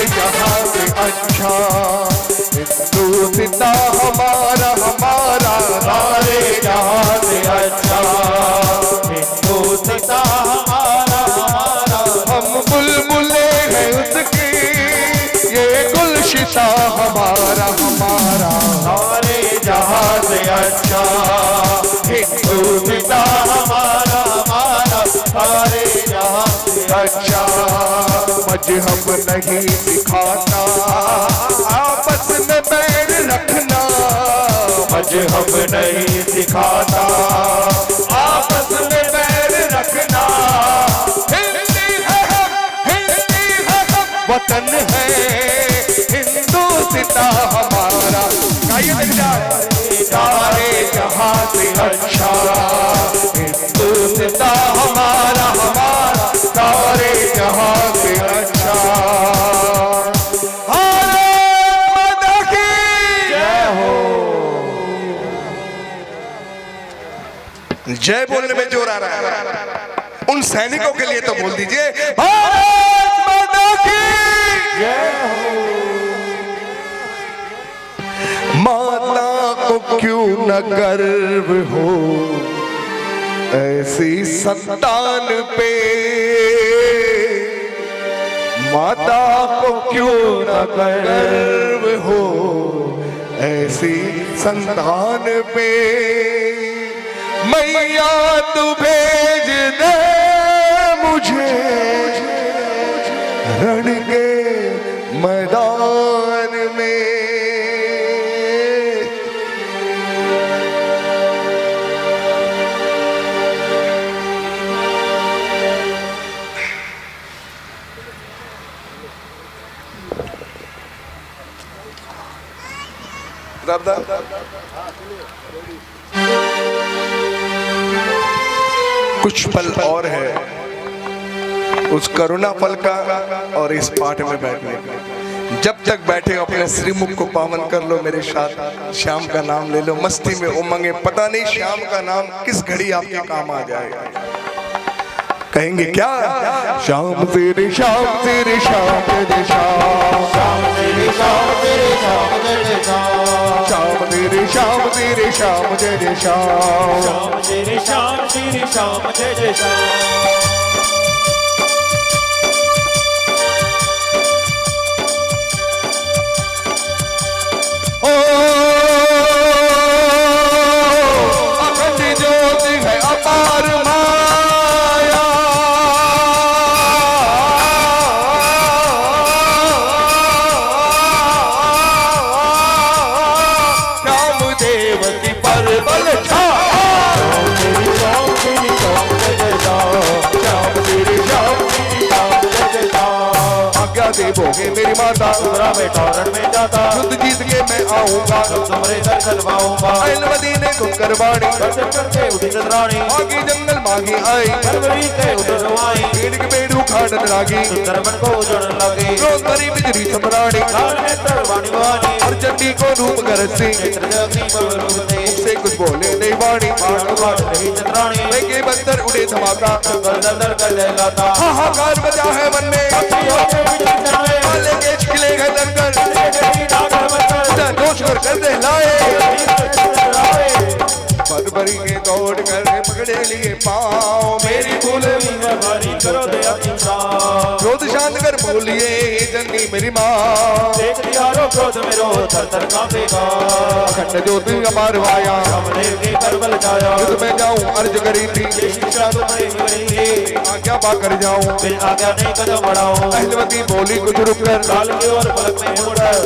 जहाँ से अच्छा हिंदुस्तान हमारा हमारा, सारे जहां से अच्छा हिंदुस्तान हमारा हमारा। हम बुलबुले हैं उसकी, ये गुलशिता हमारा हमारा। सारे जहां से अच्छा हिंदुस्तान हमारा हमारा। सारे जहां से अच्छा मजहब नहीं सिखाता आपस में बैर रखना, मजहब नहीं सिखाता आपस में बैर रखना। हिंदी है हम, हिंदी है हम, वतन है हिंदुस्तान हमारा। गाइए लग जाए। सारे जहां से अच्छा हिंदुस्तान हमारा हमारा, सारे जहां से अच्छा। भारत माता की जय हो। जय बोलने में जोर आ रहा है। उन सैनिकों के लिए तो बोल दीजिए भारत माता की जय हो। माता को क्यों न गर्व हो ऐसी संतान पे, माता को क्यों न गर्व हो ऐसी संतान पे। मैया तू भेज दे मुझे रण के मैदान में। कुछ पल और है उस करुणा पल का और इस पाठ में बैठने का। जब तक बैठे अपने श्रीमुख को पावन कर लो, मेरे साथ श्याम का नाम ले लो, मस्ती में उमंगे। पता नहीं श्याम का नाम किस घड़ी आपके काम आ जाएगा। कहेंगे क्या? श्याम तेरे श्याम तेरे श्याम तेरे श्याम, श्याम तेरे श्याम तेरे श्याम तेरे श्याम। श्याम तेरे श्याम तेरे श्याम तेरे श्याम। श्याम तेरे श्याम तेरे श्याम तेरे श्याम। अखंड ज्योति है अपार माया, श्याम देव की परबल छाया। श्याम तेरी श्याम तेरी श्याम श्याम तेरे श्याम तेरी श्याम तेरी श्याम। आज्ञा देवोगे मेरी माता, सुरा में टौरण में जाता युद्ध जीत के मैं आऊंगा, तुम्हारे दर चलवाऊंगा। मदीने कुंकर बाणी, दर्शन करके उठी चंद्राणी, आगे जंगल मांगी आई, फरवरी के उठरवाई। पेड़ के पेड़ू खाड़न लागी, सुंदर मन को उजड़न लगे। रोज भरी बिजली सम्राणी, लाल नेत्र वाणी वाणी, और चंडी को रूप गरजती, नेत्र जगनी बल रूपते। से कुछ बोले नहीं वाणी। बाण बाण रही चंद्राणी, लेके बंदर उड़े धमाका, जंगल दर दर कर लहलाता। हाहाकार बजा है मन में, पक्षियों के बिजली चढ़े, काले के खिले हैं दंगल, जगनी नागर बंदर, जोश कर दे लाए। चंद्राए। बरबरी के दौड़ कर पकड़े लिए पाँव, मेरी भूल हमारी करो दया इंसान। क्रोध शांत कर बोलिए जननी मेरी माँ। देख दियारो क्रोध में रो थर थर कांपेगा। अखंड ज्योति अपार वाया, रामदेव के करबल जाया। युद्ध में जाऊं अर्ज करी थी, ये शिक्षा तुम्हारी मिलेगी, आज्ञा पाकर जाऊं। बिन आज्ञा नहीं कदम बढ़ाओ। अहलवती बोली कुछ रुक कर, काल की ओर पलक में मुड़कर।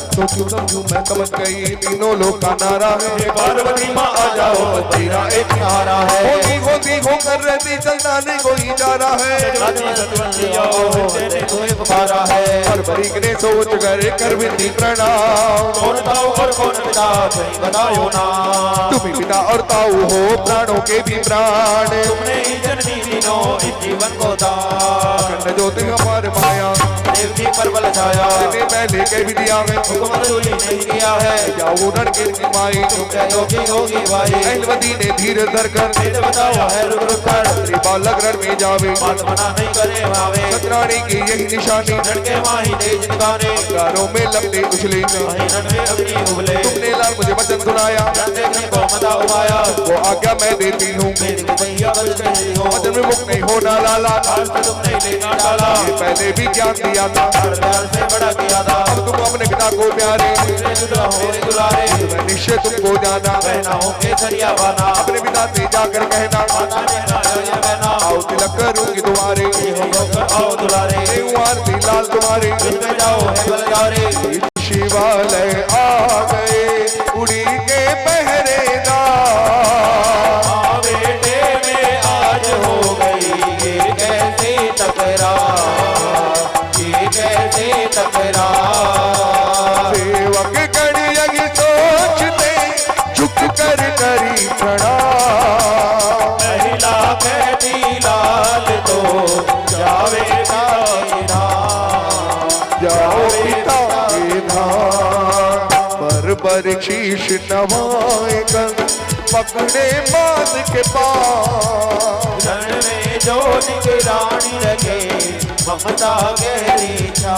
तो क्यों समझूं मैं समझ गई तीनों लोग का नारा है। हे पार्वती माँ आ जाओ, तेरा एक सहारा है। होती होती होकर रहती चलता नहीं कोई जा रहा है। राजनी सतवंती आओ, तेरे तो एक बारा है। बरबरी ने सोच कर विधि प्रणाम, कौन ताऊ और कौन पिता कहीं बताओ ना। तू तुम ही पिता और ताऊ हो प्राणों के भी प्राण। तुमने ही जननी तीनों इस जीवन को दान। अखंड ज्योति हमार माया देवती पर बल छाया। तेने पहले कह भी दिया है हुक्म रसूली नहीं किया है। जाओ रणके की माई तुम क्या योगी होगी भाई। अहलवती ने धीर धर कर वेद बताया है रुक रुक कर। बालक रण में जावे बात मना नहीं करे भावे। सतराणी की यही निशानी लड़के माही दे जिनगाने। गारों में लपटे उछले माही रणवे अपनी उबले। तुमने लाल मुझे वचन सुनाया रंगे घन को मता उबाया। वो आज्ञा मैं देती हूँ मेरी भैया बल कही हो। वचन में मुक्त नहीं होना लाला काल से तुमने लेना डाला। ये पहले भी ज्ञान दिया था प्यार से बड़ा किया था। अब तुम अपने पिता को प्यारे मेरे दुल्हा हो मेरे दुलारे। मैं निश्चय तुमको जाना बहना हो केसरिया बाना। अपने पिता से जाकर कहना माता ने हराया ये बहना। आओ तिलक करूंगी तुम्हारे ये हो होकर आओ दुलारे। आरती लाल तुम्हारे युद्ध में जाओ है बलजारे। शिवालय आ गए उड़ी के पहरेदार। माँ बेटे में आज हो गई ये कैसे टकरार। ये कैसे टकरार। सेवक गण यही सोचते झुक कर करी प्रणाम। महिला कहती लाल तो जावेगा इनाम। जाओ पिता के धाम बर शीश नवाए कर पकड़े बांध के पास। रण में जो निगरानी रखे ममता गहरी छा।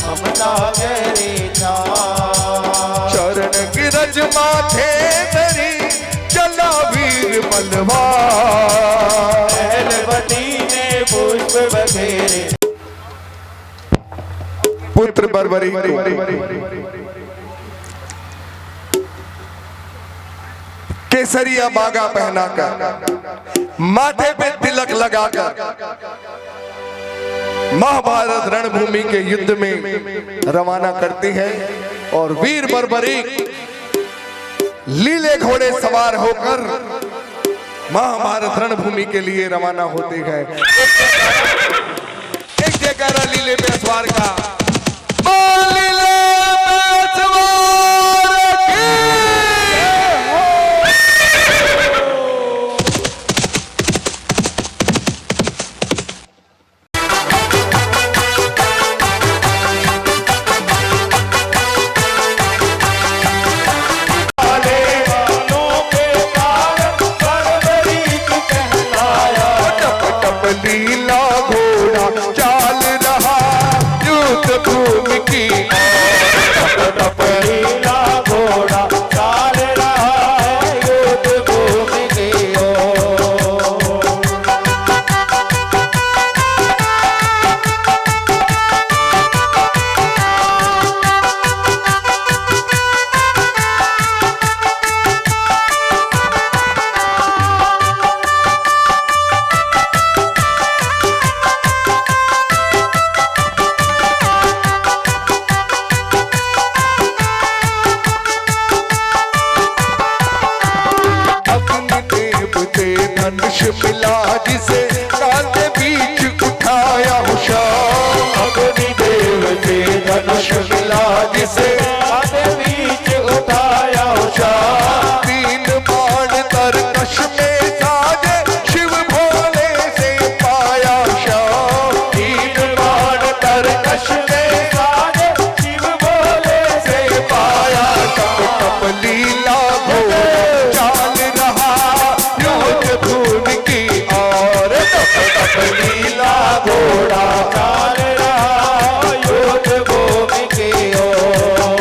ममता गहरी छा। चरण गिरज माथे धरी चला वीर बलवा। पहलवती ने पुष्प बखेरे। पुत्र बरबरी को केसरिया बागा पहनाकर माथे पे तिलक लगाकर महाभारत रणभूमि के युद्ध में रवाना करती है और वीर बरबरी लीले घोड़े सवार होकर महाभारत रणभूमि के लिए रवाना होते हैं। एक जयकारा लीले पे सवार का। लीले पे सवार की। लीला घोड़ा चाल रहा युद्ध भूमि की। लीला घोड़ा चाल रहा है युद्ध भूमि की ओर। धनुष मिला जिसे कांधे बीच उठाया होशाम। अग्निदेव से धनुष मिला जिसे कांधे बीच उठाया होशाम। तीन बाण तरकश में साजे शिव भोले से पाया शाम। तीन बाण तरकश में साजे शिव भोले से पाया तप लीला घोड़ा चाल रहा युद्ध भूमि की और। तप लीला घोड़ा चाल रहा युद्ध भूमि की ओर।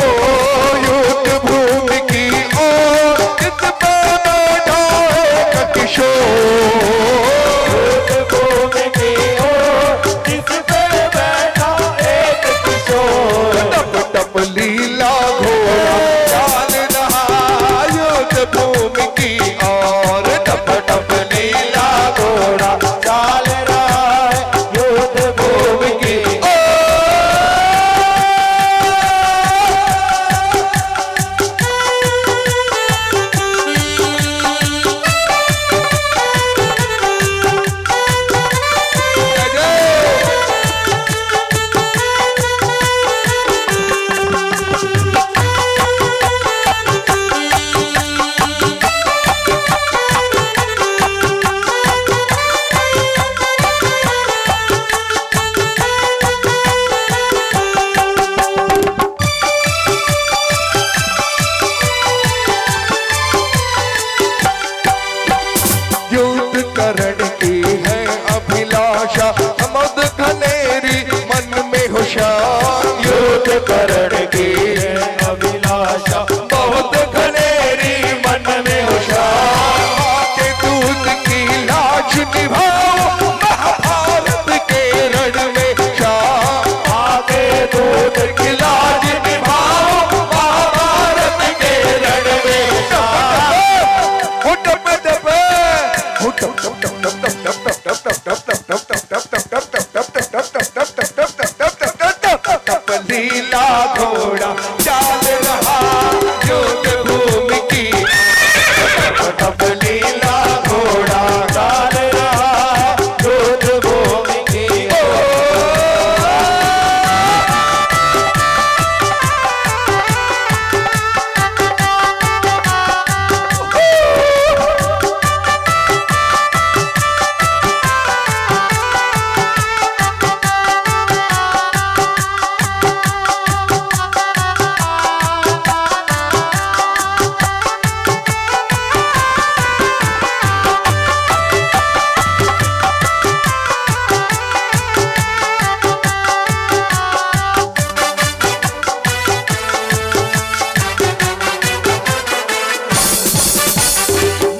करण की अभिलाषा बहुत घनेरी मन में होशियार के दूध की लाज निभाओ महाभारत के रण में शाह आगे दूध की लाज निभाओ महाभारत के रण में शाह हो डब डब हो डब डब डब डब डब डब डब डब डब लीला घोड़ा चाल रहा युद्ध भूमि की तब लीला घोड़ा चाल रहा युद्ध भूमि की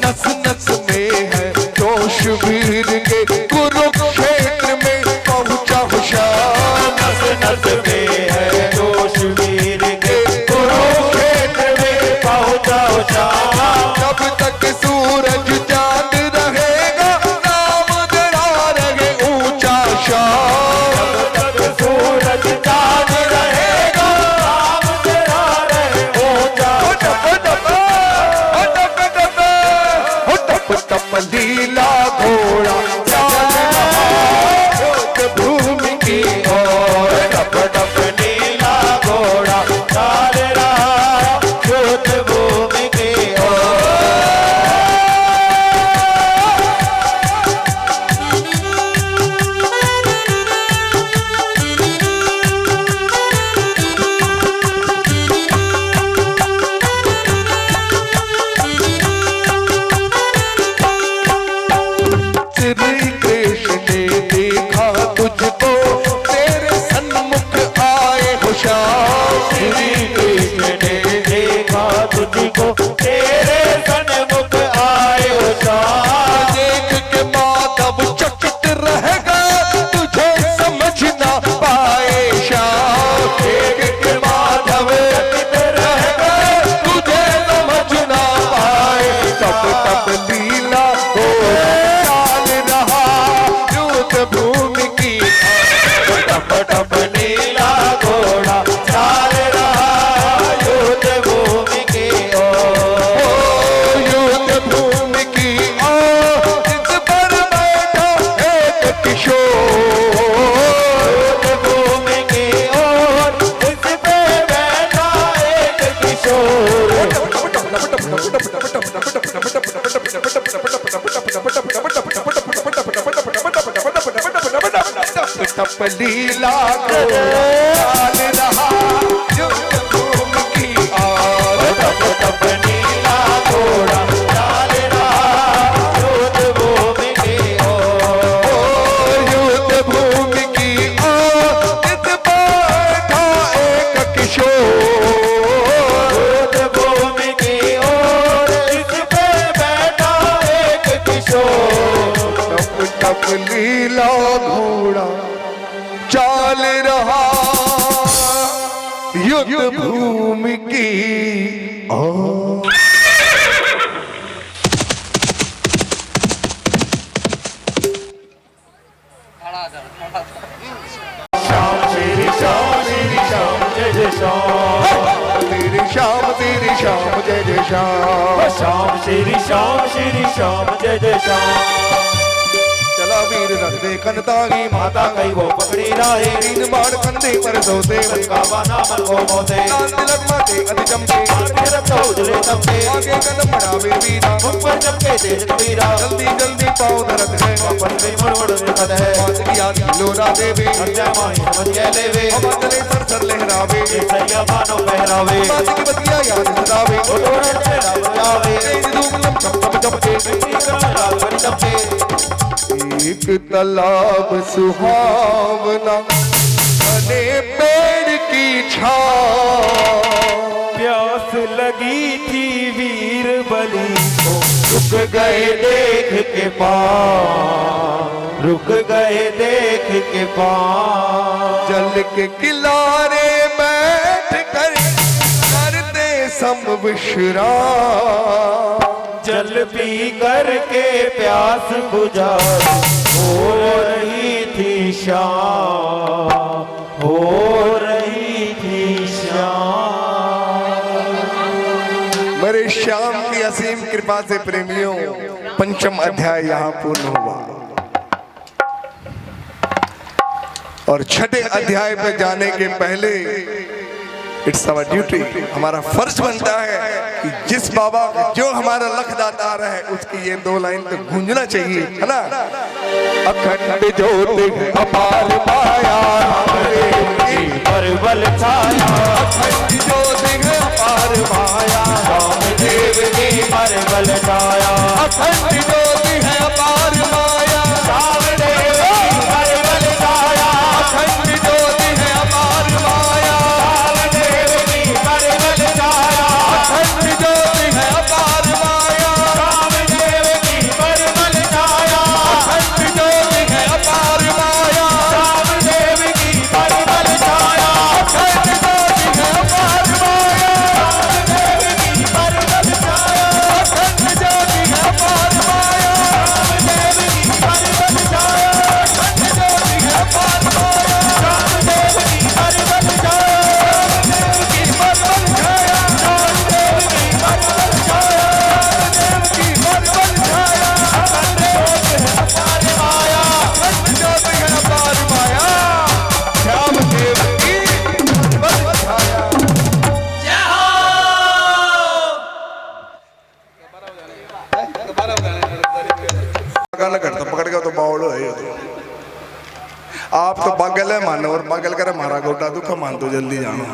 नस नस में है जोश वीर के कुरुक्षेत्र में पहुंचा होशियार नस नस में है जोश वीर के कुरुक्षेत्र में पहुंचा होशियार जब तक सूरज चांद रहेगा नाम तेरा रहे ऊंचा शान तक सूरज चांद रहेगा नाम तेरा रहे ऊंचा लीला घोड़ा चाल रहा युद्ध भूमि की ओर टप टप नीला घोड़ा चाल रहा युद्ध भूमि की ओर श्री कृष्ण ने देखा तुझको तेरे सन्मुख आए होशियार श्री कृष्ण ने देखा तुझको तेरे सन्मुख आए होशियार देख के माधव चकित रहेगा तुझे समझ ना पाए शाह देख के माधव चकित रहेगा तुझे समझ ना पाए तब तब लीला हो चाल रहा युद्ध भूमि की टप टप नीला घोड़ा चाल रहा युद्ध भूमि की ओर ओ युद्ध भूमि की ओर इस पर बैठा एक किशोर युद्ध भूमि की ओर इस पे बैठा एक किशोर टप लीला चाल रहा युद्ध भूमि की ओर टप टप नीला घोड़ा चाल रहा युद्ध भूमि की ओर ओ युद्ध भूमि की ओर इस बैठा एक किशोर युद्ध भूमि की ओर इस पे बैठा एक किशोर टप टप लीला घोड़ा चाल रहा युद्ध भूमि की ओर श्याम श्री श्याम जय जय श्याम तेरी श्याम जय जय श्याम श्याम श्री श्याम जय जय श्याम चला वीर रख दे कनतागी माता कई वो पकड़ी राहे तीन बाण कंधे पर सोते का बाना मन को मोते लाल तिलक माथे अति चमके आगे रखो उजले तमके आगे कदम बढ़ावे वीरा ऊपर चमके तेज कबीरा जल्दी जल्दी पाँव धरत है अपन में मुड़ निकट है बात की याद लोरा देवे हत्या माही समझ गए लेवे हमारे सर सर लहरावे सैया मानो पहरावे बात की बतिया याद सदावे उठोड़ चेहरा बजावे तेज धूप लम चम चम चमके मिट्टी का लाल बड़ी चमके एक तालाब सुहावना घने पेड़ की छाव। प्यास लगी थी वीर बलि को, रुक गए देख के पाँव, रुक गए देख के पाँव। जल के किनारे बैठ कर करते सम विश्राम। जल पी करके प्यास बुझा, हो रही थी शाम, हो रही थी शाम। मेरे श्याम की असीम कृपा से प्रेमियों, पंचम अध्याय यहाँ पूर्ण हुआ और छठे अध्याय पे जाने के पहले इट्स आवर ड्यूटी, हमारा फर्ज बनता है कि जिस बाबा जो हमारा लखदातार है उसकी ये 2 लाइन तो गूंजना चाहिए, है ना। अखंड ज्योति अपार माया, परबल छाया। अखंड ज्योति अपार माया, रामदेव की परबल छाया। अखंड ज्योति है अपार माया, रामदेव की परबल छाया। अखंड ज्योति है अपार माया, रामदेव की परबल छाया। अखंड ज्योति है अपार माया, रामदेव की परबल छाया। अखंड ज्योति है अपार माया, रामदेव की परबल छाया। अखंड ज्योति है अपार माया, रामदेव की परबल छाया। अखंड ज्योति है अपार माया, रामदेव की परबल छाया। अखंड ज्योति है अपार माया, रामदेव की परबल छाया। देव की परबल छाया, रामदेव की परबल छाया। देव की परबल छाया, अखंड ज्योति है अपार माया। अखंड ज्योति है अपार माया, श्याम देव की परबल छाया। गाना करता पकड़ गया तो बावड़ो है ये तो। आप तो बगल है मानो और बगल करे मारा गोटा दुख मान तो जल्दी जानो।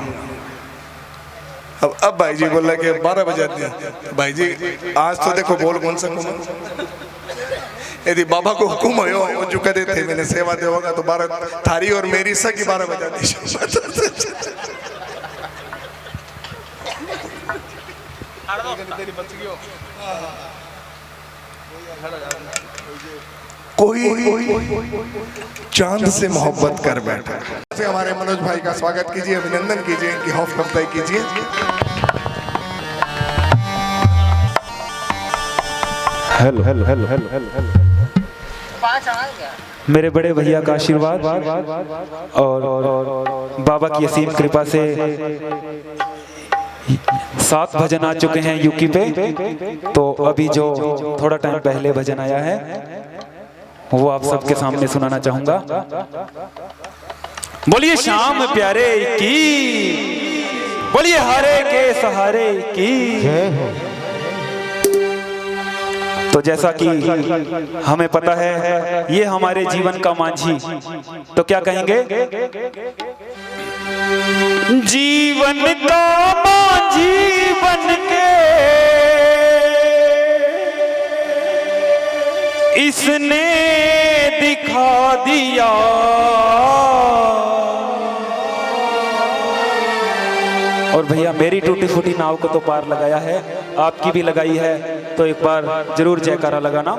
अब भाई जी बोल रहे कि 12 बजे दिया भाई जी आज तो देखो बोल कौन सा कुम यदि बाबा को हुकुम हो वो जो कहते थे मैंने सेवा देगा तो 12 थारी और मेरी सकी 12 बजा दी। कोई चांद से मोहब्बत कर बैठा। से हमारे मनोज भाई का स्वागत कीजिए, अभिनंदन कीजिए, इनकी हौसला अफजाई कीजिए। Hello hello hello hello hello मेरे बड़े भैया का आशीर्वाद और बाबा की असीम कृपा से 7 भजन आ चुके हैं यूकी पे। तो अभी जो थोड़ा टाइम पहले भजन आया है वो आप सबके सामने सुनाना चाहूंगा। बोलिए श्याम प्यारे की, बोलिए हारे के सहारे की। तो जैसा कि हमें पता है ये हमारे जीवन का मांझी, तो क्या कहेंगे? जीवन का मांझी बन के इसने दिखा दिया, और भैया मेरी टूटी फूटी नाव को तो पार लगाया है, आपकी भी लगाई है, तो एक बार जरूर जयकारा लगाना।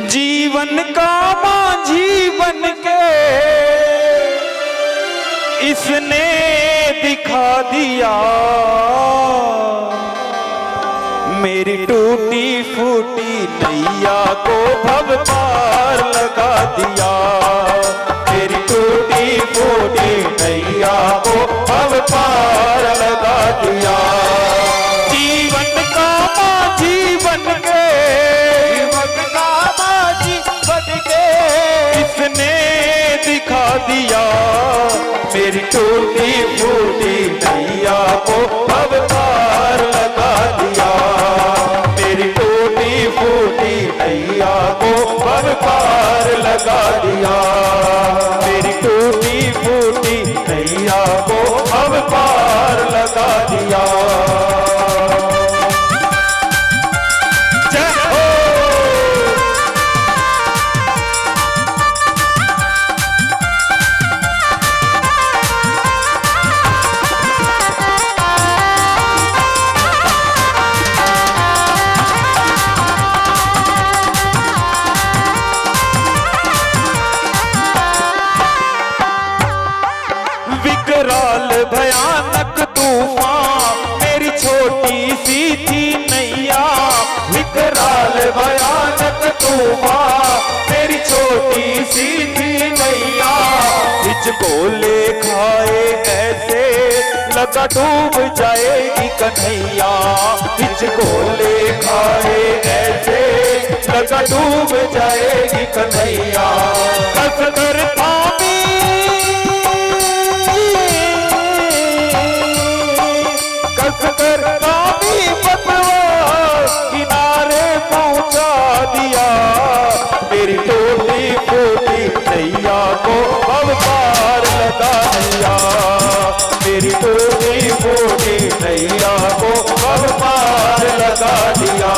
जीवन का मांझी बन के इसने दिखा दिया, मेरी टूटी फूटी नैया को भव पार लगा दिया, मेरी टूटी फूटी नैया को भव पार लगा दिया। जीवन का मांझी बन के, जीवन का मांझी बन के इसने दिखा दिया, मेरी टूटी फूटी नैया को भव पार लगा दिया, मेरी टूटी फूटी नैया को भव पार लगा दिया, मेरी टूटी फूटी नैया को भव पार लगा दिया। जय हो। डूबा, मेरी छोटी सी थी नैया, हिचको ले खाए ऐसे लगा डूब जाएगी कन्हैया, हिचको ले खाए ऐसे लगा डूब जाएगी कन्हैया। कस कर थामी, कस कर थामी पतवार किनारे पहुंचा दिया, मेरी टोटी फूटी नैया को अब पार लगा दिया, मेरी टोटी फूटी नैया को अब पार लगा दिया।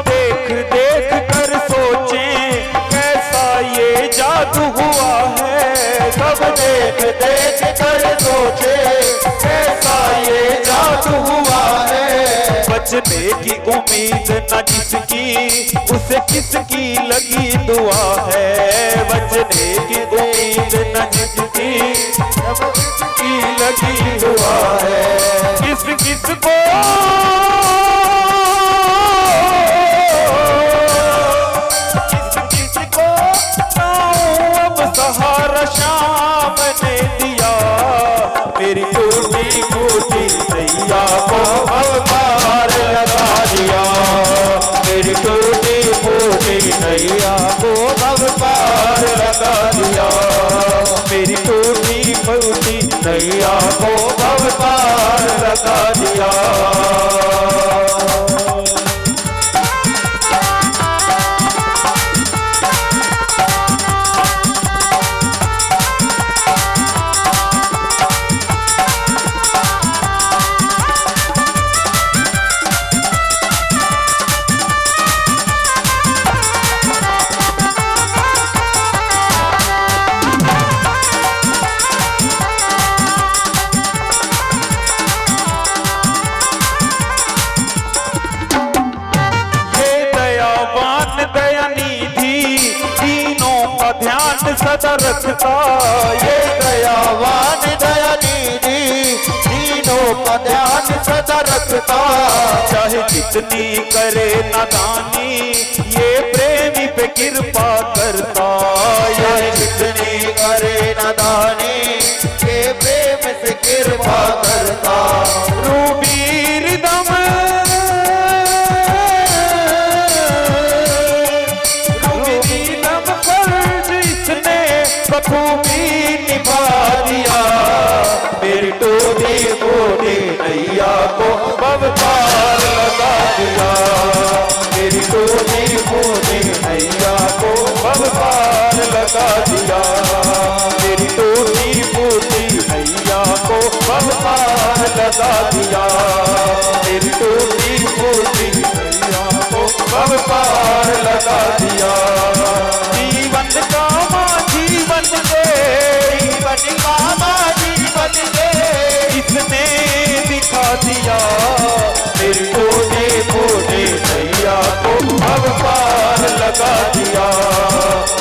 देख देख कर सोचे कैसा ये जादू हुआ है, बचने की उम्मीद न जिसकी उसे किसकी लगी दुआ है, बचने की उम्मीद न जिसकी किसकी लगी दुआ है, किस किस को सहारा शाम ने दिया, मेरी टूटी फूटी नैया को अब पार लगा दिया, मेरी टूटी फूटी नैया को अब पार लगा दिया, मेरी टूटी फूटी नैया को अब पार लगा दिया। ध्यान सदा रखता ये दयावान दयानिधि, तीनों का ध्यान सदा रखता, चाहे जितनी करे नादानी ये प्रेमी पे कृपा करता, चाहे जितनी करे नादानी ये प्रेम से कृपा करता। रूबीर दम बखूबी निभा दिया, मेरी टूटी फूटी नैया को अब पार लगा दिया, मेरी टूटी फूटी नैया को अब पार लगा दिया, मेरी टूटी फूटी नैया को अब पार लगा दिया, मेरी टूटी फूटी नैया को अब पार लगा दिया। जीवन का जीवन दे इसने दिखा दिया, मेरी टूटी फूटी नैया को अब पार लगा दिया,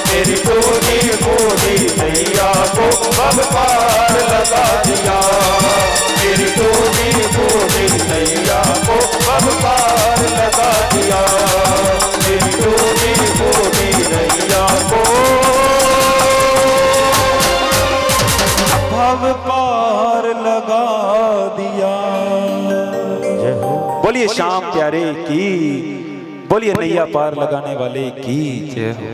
मेरी टूटी फूटी नैया को अब पार लगा दिया, मेरी टूटी फूटी नैया को अब पार लगा दिया, मेरी टूटी फूटी नैया को अब पार लगा दिया। बोलिए श्याम प्यारे की, बोलिए नैया पार लगाने वाले की जय हो।